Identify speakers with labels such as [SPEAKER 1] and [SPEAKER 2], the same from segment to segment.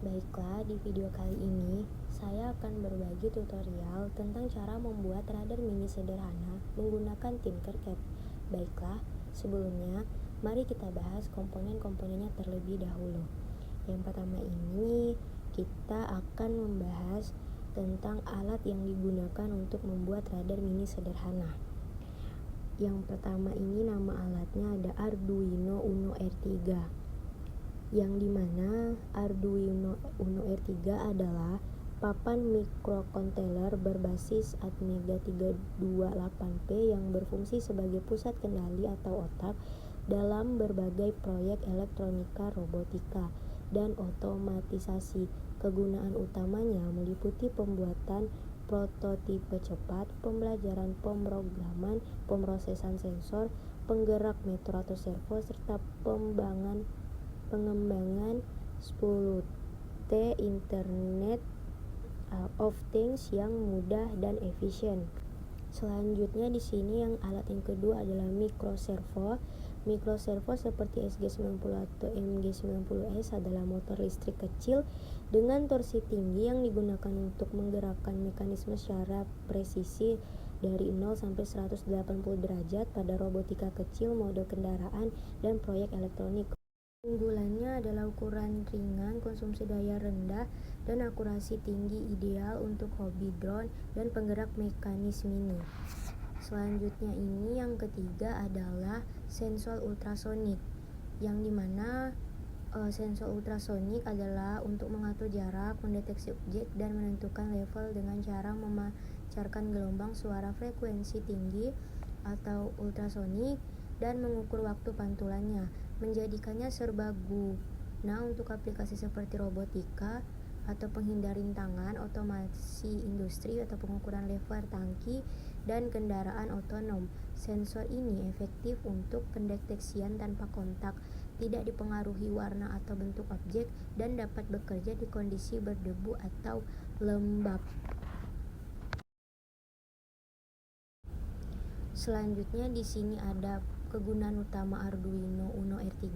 [SPEAKER 1] Baiklah, di video kali ini saya akan berbagi tutorial tentang cara membuat radar mini sederhana menggunakan Tinkercad. Baiklah, sebelumnya mari kita bahas komponen-komponennya terlebih dahulu. Yang pertama ini kita akan membahas tentang alat yang digunakan untuk membuat radar mini sederhana. Yang pertama ini nama alatnya ada Arduino Uno R3. Yang dimana Arduino Uno R3 adalah papan microcontroller berbasis Atmega 328P yang berfungsi sebagai pusat kendali atau otak dalam berbagai proyek elektronika, robotika, dan otomatisasi. Kegunaan utamanya meliputi pembuatan prototipe cepat, pembelajaran pemrograman, pemrosesan sensor, penggerak motor atau servo, serta pengembangan 10T Internet of Things yang mudah dan efisien. Selanjutnya di sini alat yang kedua adalah microservo. Microservo seperti SG90 atau MG90S adalah motor listrik kecil dengan torsi tinggi yang digunakan untuk menggerakkan mekanisme secara presisi dari 0 sampai 180 derajat pada robotika kecil, mode kendaraan, dan proyek elektronik. Unggulannya adalah ukuran ringan, konsumsi daya rendah, dan akurasi tinggi ideal untuk hobi drone dan penggerak mekanis mini. Selanjutnya ini yang ketiga adalah sensor ultrasonik, yang dimana sensor ultrasonik adalah untuk mengatur jarak, mendeteksi objek, dan menentukan level dengan cara memancarkan gelombang suara frekuensi tinggi atau ultrasonik dan mengukur waktu pantulannya, menjadikannya serbaguna untuk aplikasi seperti robotika atau penghindar rintangan, otomasi industri atau pengukuran level tangki, dan kendaraan otonom. Sensor ini efektif untuk pendeteksian tanpa kontak, tidak dipengaruhi warna atau bentuk objek, dan dapat bekerja di kondisi berdebu atau lembab. Selanjutnya di sini ada kegunaan utama Arduino Uno R3.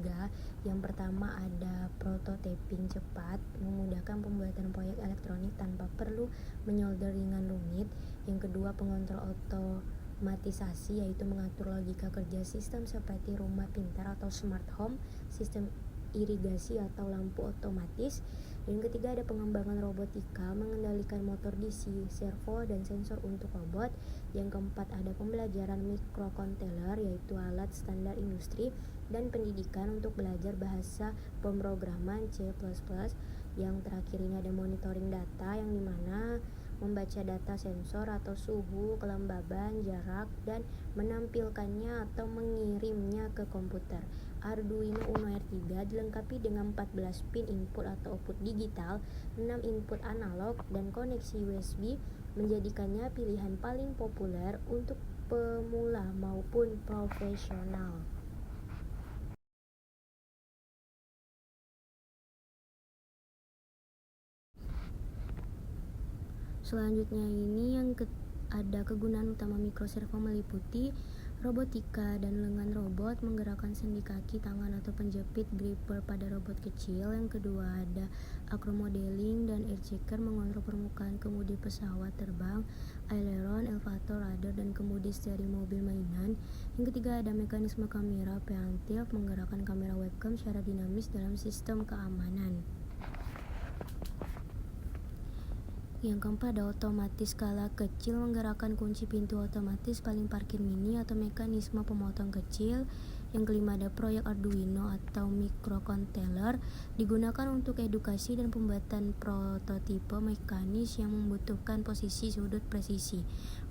[SPEAKER 1] Yang pertama ada prototyping cepat, memudahkan pembuatan proyek elektronik tanpa perlu menyolder dengan rumit. Yang kedua pengontrol otomatisasi, yaitu mengatur logika kerja sistem seperti rumah pintar atau smart home, sistem irigasi atau lampu otomatis. Yang ketiga ada pengembangan robotika, mengendalikan motor DC, servo, dan sensor untuk robot. Yang keempat ada pembelajaran microcontroller, yaitu alat standar industri, dan pendidikan untuk belajar bahasa pemrograman C++. Yang terakhir ini ada monitoring data, yang dimana membaca data sensor atau suhu, kelembaban, jarak, dan menampilkannya atau mengirimnya ke komputer. Arduino Uno R3 dilengkapi dengan 14 pin input atau output digital, 6 input analog, dan koneksi USB, menjadikannya pilihan paling populer untuk pemula maupun profesional. Selanjutnya ini ada kegunaan utama microservo meliputi robotika dan lengan robot, menggerakkan sendi kaki, tangan atau penjepit gripper pada robot kecil. Yang kedua ada acromodeling dan air checker, mengontrol permukaan kemudi pesawat terbang, aileron, elevator, radar, dan kemudi steering mobil mainan. Yang ketiga ada mekanisme kamera preemptif, menggerakkan kamera webcam secara dinamis dalam sistem keamanan. Yang keempat ada otomatis skala kecil, menggerakkan kunci pintu otomatis, paling parkir mini atau mekanisme pemotong kecil. Yang kelima ada proyek Arduino atau microcontroller, digunakan untuk edukasi dan pembuatan prototipe mekanis yang membutuhkan posisi sudut presisi.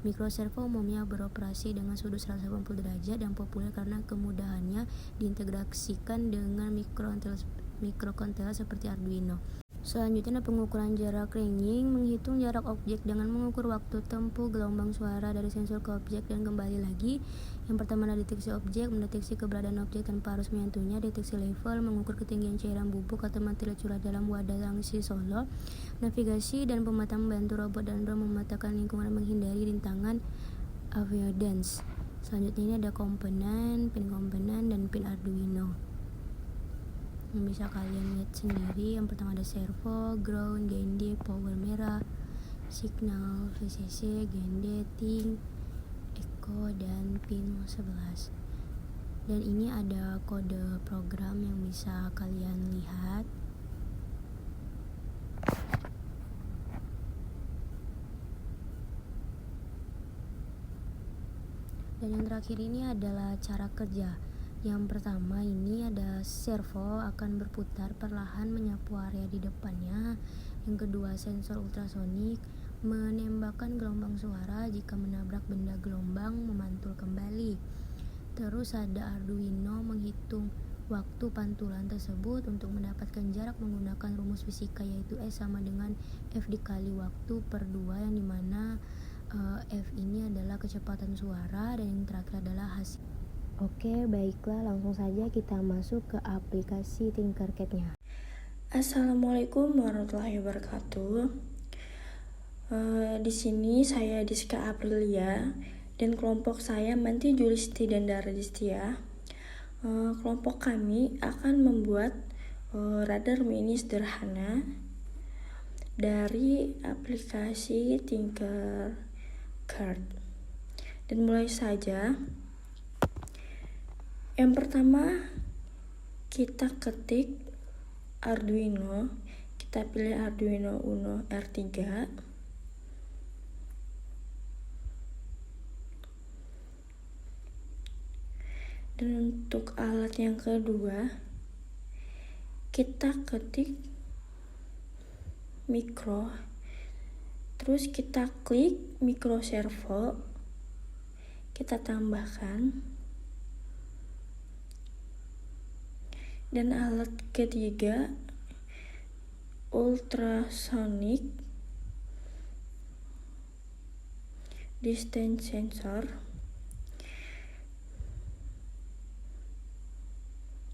[SPEAKER 1] Microservo umumnya beroperasi dengan sudut 180 derajat dan populer karena kemudahannya diintegrasikan dengan microcontroller seperti Arduino. Selanjutnya ada pengukuran jarak ranging, menghitung jarak objek dengan mengukur waktu tempuh gelombang suara dari sensor ke objek dan kembali lagi. Yang pertama adalah deteksi objek, mendeteksi keberadaan objek tanpa harus menyentuhnya. Deteksi level, mengukur ketinggian cairan bubuk atau material curah dalam wadah tangsi solo. Navigasi dan pemetaan membantu robot dan drone memetakan lingkungan dan menghindari rintangan avoidance. Selanjutnya ini ada pin komponen, dan pin Arduino. yang bisa kalian lihat sendiri. Yang pertama ada servo, ground, GND, power merah, signal, VCC, GND, ting, echo, dan pin 11. Dan ini ada kode program yang bisa kalian lihat. Dan yang terakhir ini adalah cara kerja. Yang pertama ini ada servo akan berputar perlahan menyapu area di depannya. Yang kedua, sensor ultrasonik menembakkan gelombang suara jika menabrak benda, gelombang memantul kembali. Terus ada Arduino menghitung waktu pantulan tersebut untuk mendapatkan jarak menggunakan rumus fisika, yaitu S sama dengan F dikali waktu per 2, yang dimana F ini adalah kecepatan suara, dan yang terakhir adalah hasil. Oke, baiklah, langsung saja kita masuk ke aplikasi Tinkercad-nya.
[SPEAKER 2] Assalamualaikum warahmatullahi wabarakatuh. Di sini saya Diska Aprilia dan kelompok saya Manti Julisti dan Daradistia. Kelompok kami akan membuat radar mini sederhana dari aplikasi Tinkercad. Dan mulai saja. Yang pertama, kita ketik Arduino. Kita pilih Arduino Uno R3. Dan untuk alat yang kedua, kita ketik mikro. Terus kita klik mikro servo. Kita tambahkan. Dan alat ketiga, ultrasonic distance sensor.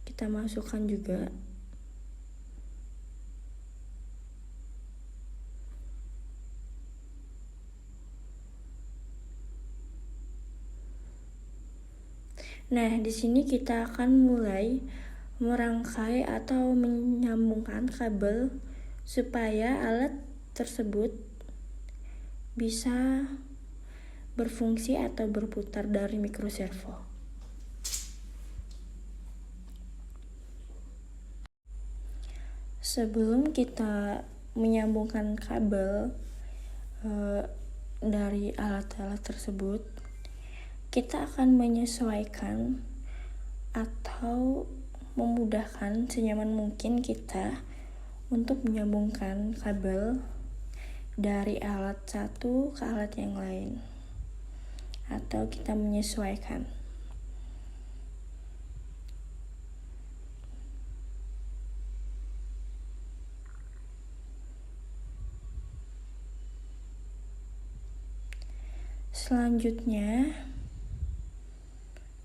[SPEAKER 2] Kita masukkan juga. Nah, di sini kita akan mulai merangkai atau menyambungkan kabel supaya alat tersebut bisa berfungsi atau berputar dari mikroservo. Sebelum kita menyambungkan kabel dari alat-alat tersebut, kita akan menyesuaikan atau memudahkan senyaman mungkin kita untuk menyambungkan kabel dari alat satu ke alat yang lain, atau kita menyesuaikan. Selanjutnya,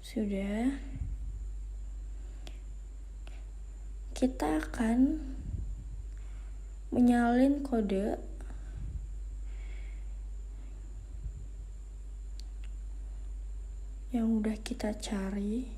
[SPEAKER 2] sudah, kita akan menyalin kode yang udah kita cari.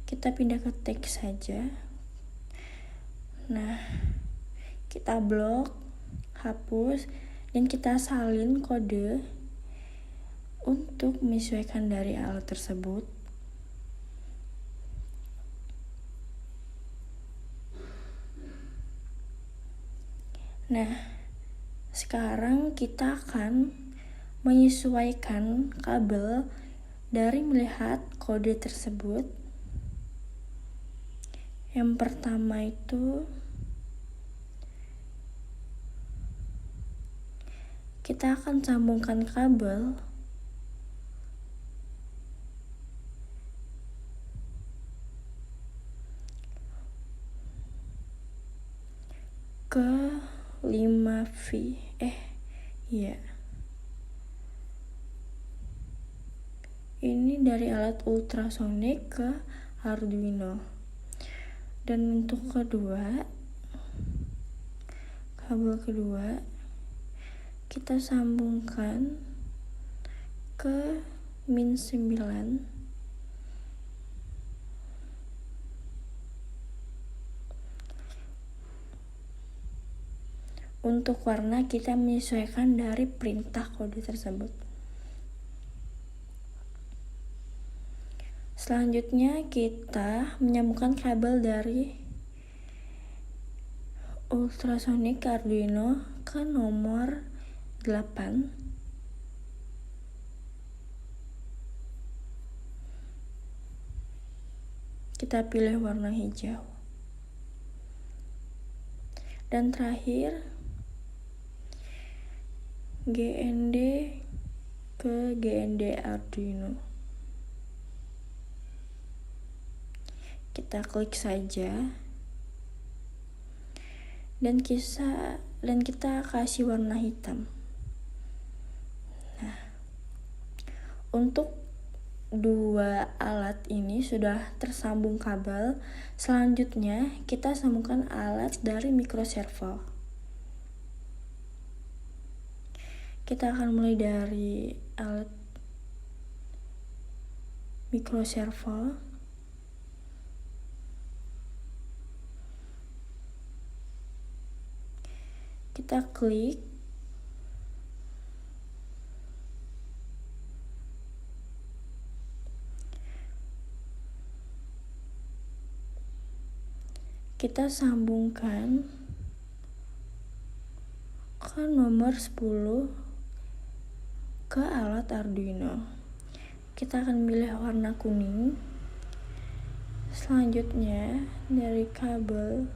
[SPEAKER 2] Kita pindah ke teks saja. Nah, kita blok, hapus, dan kita salin kode untuk menyesuaikan dari alat tersebut. Nah, sekarang kita akan menyesuaikan kabel dari melihat kode tersebut. Yang pertama itu, kita akan sambungkan kabel ke 5V. ini dari alat ultrasonik ke Arduino. Dan untuk kabel kedua kita sambungkan ke -9. Untuk warna kita menyesuaikan dari perintah kode tersebut. Selanjutnya kita menyambungkan kabel dari ultrasonik ke Arduino ke nomor 8. Kita pilih warna hijau. Dan terakhir GND ke GND Arduino. Kita klik saja dan kita kasih warna hitam. Nah, untuk dua alat ini sudah tersambung kabel. Selanjutnya kita sambungkan alat dari microservo. Kita akan mulai dari alat microservo. Kita klik. Kita sambungkan ke nomor 10 ke alat Arduino. Kita akan pilih warna kuning. Selanjutnya dari kabel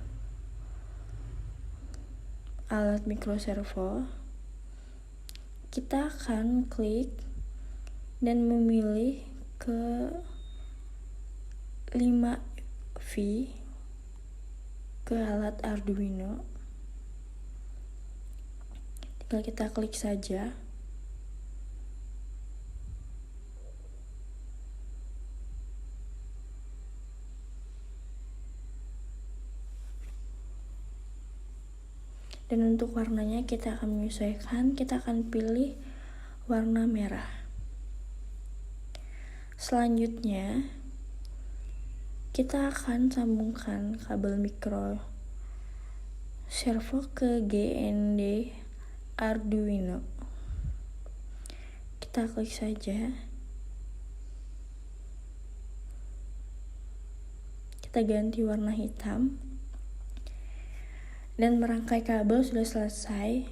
[SPEAKER 2] alat microservo, kita akan klik dan memilih ke 5V ke alat Arduino. Tinggal kita klik saja. Dan untuk warnanya kita akan menyesuaikan, kita akan pilih warna merah. Selanjutnya kita akan sambungkan kabel micro servo ke GND Arduino. Kita klik saja. Kita ganti warna hitam. Dan merangkai kabel sudah selesai.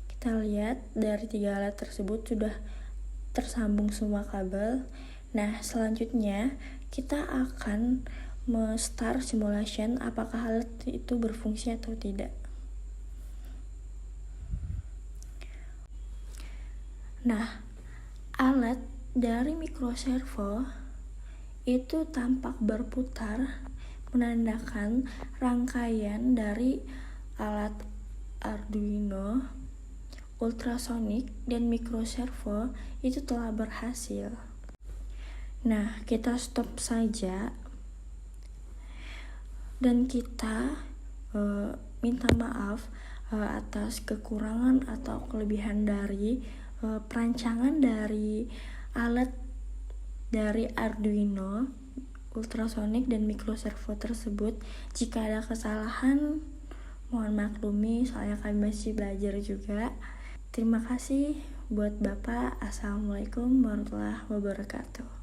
[SPEAKER 2] Kita lihat dari 3 alat tersebut sudah tersambung semua kabel. Nah, selanjutnya kita akan start simulation apakah alat itu berfungsi atau tidak. Nah, alat dari microservo itu tampak berputar, menandakan rangkaian dari alat Arduino, ultrasonik, dan microservo itu telah berhasil. Nah, kita stop saja dan kita minta maaf atas kekurangan atau kelebihan dari perancangan dari alat dari Arduino, ultrasonik, dan microservo tersebut. Jika ada kesalahan, mohon maklumi, soalnya kami masih belajar juga. Terima kasih buat Bapak. Assalamualaikum warahmatullahi wabarakatuh.